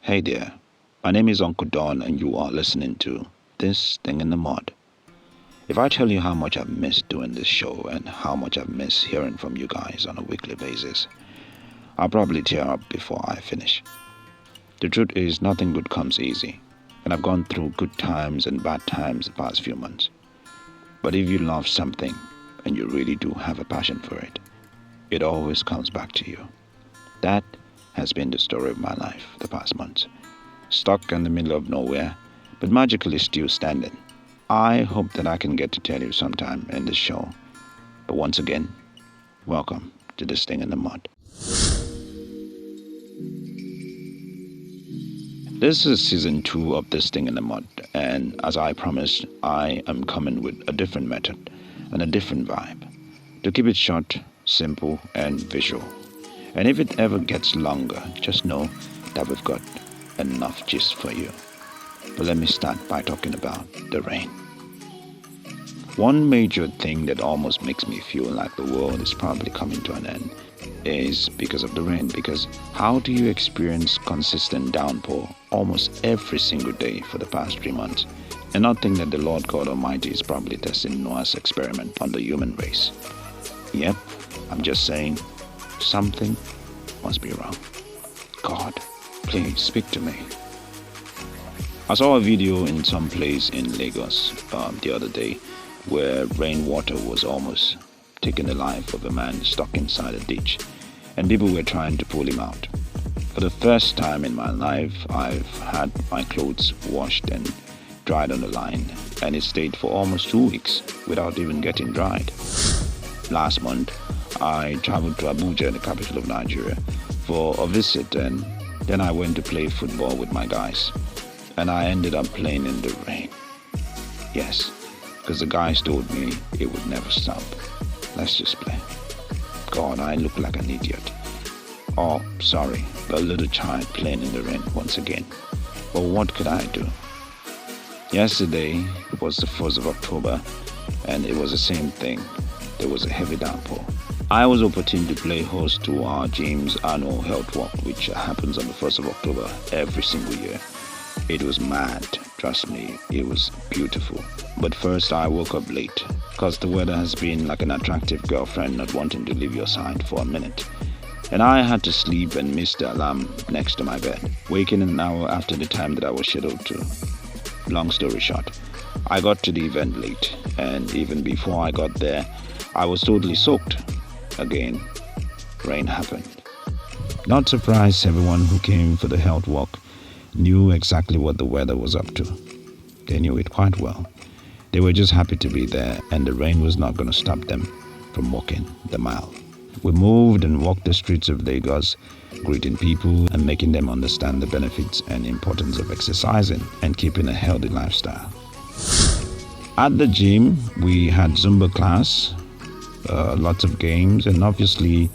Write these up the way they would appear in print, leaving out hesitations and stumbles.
Hey there, my name is Uncle Don, and you are listening to This Thing in the Mud. If I tell you how much I've missed doing this show and how much I've missed hearing from you guys on a weekly basis, I'll probably tear up before I finish. The truth is, nothing good comes easy, and I've gone through good times and bad times the past few months. But if you love something and you really do have a passion for it, it always comes back to you. That has been the story of my life the past months. Stuck in the middle of nowhere, but magically still standing. I hope that I can get to tell you sometime in this show. But once again, welcome to This Thing in the Mud. This is season 2 of This Thing in the Mud, and as I promised, I am coming with a different method and a different vibe. To keep it short, simple, and visual. And if it ever gets longer, just know that we've got enough gist for you. But let me start by talking about the rain. One major thing that almost makes me feel like the world is probably coming to an end is because of the rain. Because how do you experience consistent downpour almost every single day for the past 3 months and not think that the Lord God Almighty is probably testing Noah's experiment on the human race? Yep, I'm just saying, something must be wrong. God, please speak to me. I saw a video in some place in Lagos the other day where rainwater was almost taking the life of a man stuck inside a ditch, and people were trying to pull him out. For the first time in my life, I've had my clothes washed and dried on the line, and it stayed for almost 2 weeks without even getting dried. Last month, I traveled to Abuja, the capital of Nigeria, for a visit, and then I went to play football with my guys, and I ended up playing in the rain. Yes, because the guys told me it would never stop. Let's just play. God, I look like an idiot. Oh, sorry, a little child playing in the rain once again. But what could I do? Yesterday was the 1st of October, and it was the same thing. There was a heavy downpour. I was opportune to play host to our gym's annual health walk, which happens on the 1st of October every single year. It was mad, trust me, it was beautiful. But first I woke up late, because the weather has been like an attractive girlfriend not wanting to leave your side for a minute. And I had to sleep and miss the alarm next to my bed, waking an hour after the time that I was scheduled to. Long story short, I got to the event late, and even before I got there, I was totally soaked. Again, rain happened. Not surprised, everyone who came for the health walk knew exactly what the weather was up to. They knew it quite well. They were just happy to be there, and the rain was not going to stop them from walking the mile. We moved and walked the streets of Lagos, greeting people and making them understand the benefits and importance of exercising and keeping a healthy lifestyle. At the gym, we had Zumba class, lots of games, and obviously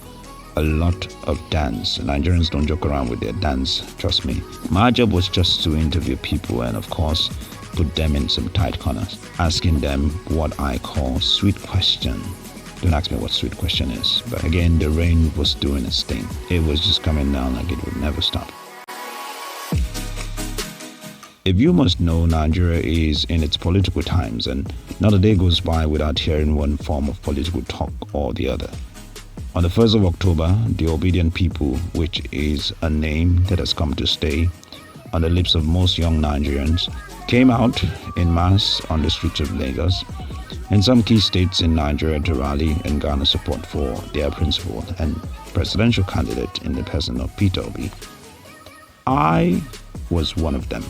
a lot of dance. Nigerians don't joke around with their dance, trust me. My job was just to interview people and, of course, put them in some tight corners, asking them what I call sweet question. Don't ask me what sweet question is, but again, the rain was doing its thing. It was just coming down like it would never stop. If you must know, Nigeria is in its political times, and not a day goes by without hearing one form of political talk or the other. On the 1st of October, the Obedient People, which is a name that has come to stay on the lips of most young Nigerians, came out in mass on the streets of Lagos and some key states in Nigeria to rally and garner support for their principal and presidential candidate in the person of Peter Obi. I was one of them.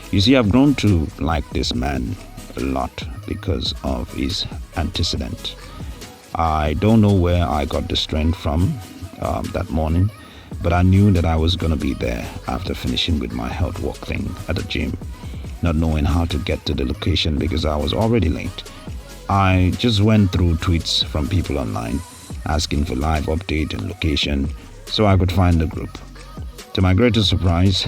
You see, I've grown to like this man a lot because of his antecedent. I don't know where I got the strength from that morning, but I knew that I was going to be there after finishing with my health walk thing at the gym, not knowing how to get to the location because I was already late. I just went through tweets from people online asking for live update and location so I could find the group. To my greatest surprise,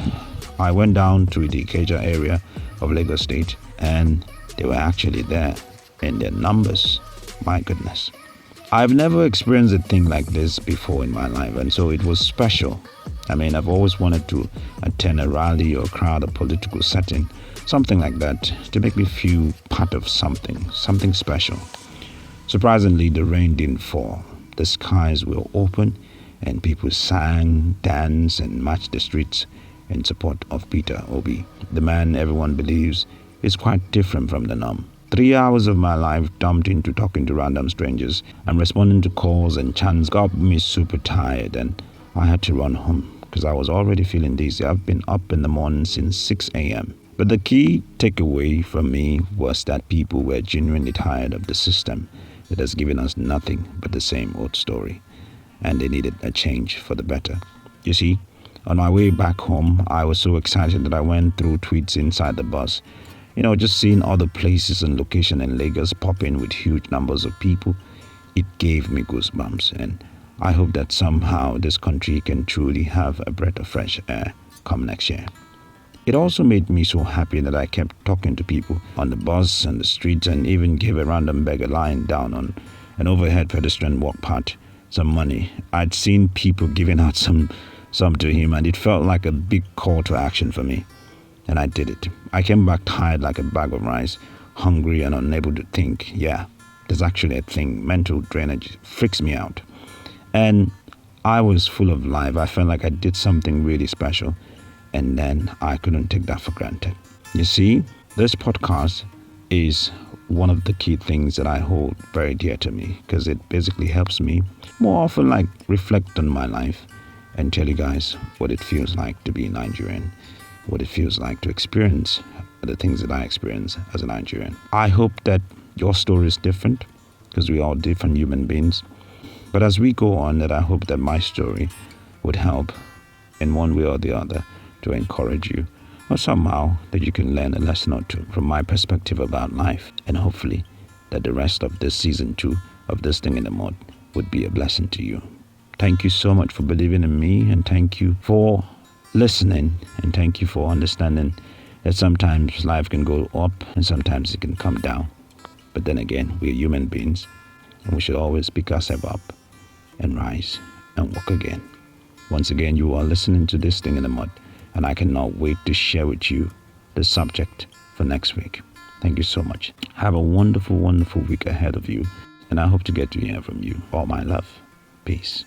I went down to the Ikeja area of Lagos State, and they were actually there in their numbers. My goodness. I've never experienced a thing like this before in my life, and so it was special. I mean, I've always wanted to attend a rally or crowd, a political setting, something like that, to make me feel part of something special. Surprisingly, the rain didn't fall. The skies were open, and people sang, danced, and marched the streets in support of Peter Obi, the man everyone believes is quite different from the norm. 3 hours of my life dumped into talking to random strangers and responding to calls and chants got me super tired, and I had to run home because I was already feeling dizzy. I've been up in the morning since 6 a.m. But the key takeaway for me was that people were genuinely tired of the system that has given us nothing but the same old story, and they needed a change for the better. You see, on my way back home, I was so excited that I went through tweets inside the bus. Just seeing other places and locations in Lagos pop in with huge numbers of people, it gave me goosebumps. And I hope that somehow this country can truly have a breath of fresh air come next year. It also made me so happy that I kept talking to people on the bus and the streets, and even gave a random beggar lying down on an overhead pedestrian walk path some money. I'd seen people giving out some to him, and it felt like a big call to action for me. And I did it. I came back tired like a bag of rice, hungry and unable to think. Yeah, there's actually a thing. Mental drainage freaks me out. And I was full of life. I felt like I did something really special. And then I couldn't take that for granted. You see, this podcast is one of the key things that I hold very dear to me, because it basically helps me more often reflect on my life and tell you guys what it feels like to be Nigerian, what it feels like to experience the things that I experience as a Nigerian. I hope that your story is different, because we are all different human beings. But as we go on, that I hope that my story would help in one way or the other to encourage you, or somehow that you can learn a lesson or two from my perspective about life, and hopefully that the rest of this season 2 of This Thing in the Mud would be a blessing to you. Thank you so much for believing in me, and thank you for listening, and thank you for understanding that sometimes life can go up and sometimes it can come down. But then again, we're human beings, and we should always pick ourselves up and rise and walk again. Once again, you are listening to This Thing in the Mud, and I cannot wait to share with you the subject for next week. Thank you so much. Have a wonderful, wonderful week ahead of you, and I hope to get to hear from you. All my love. Peace.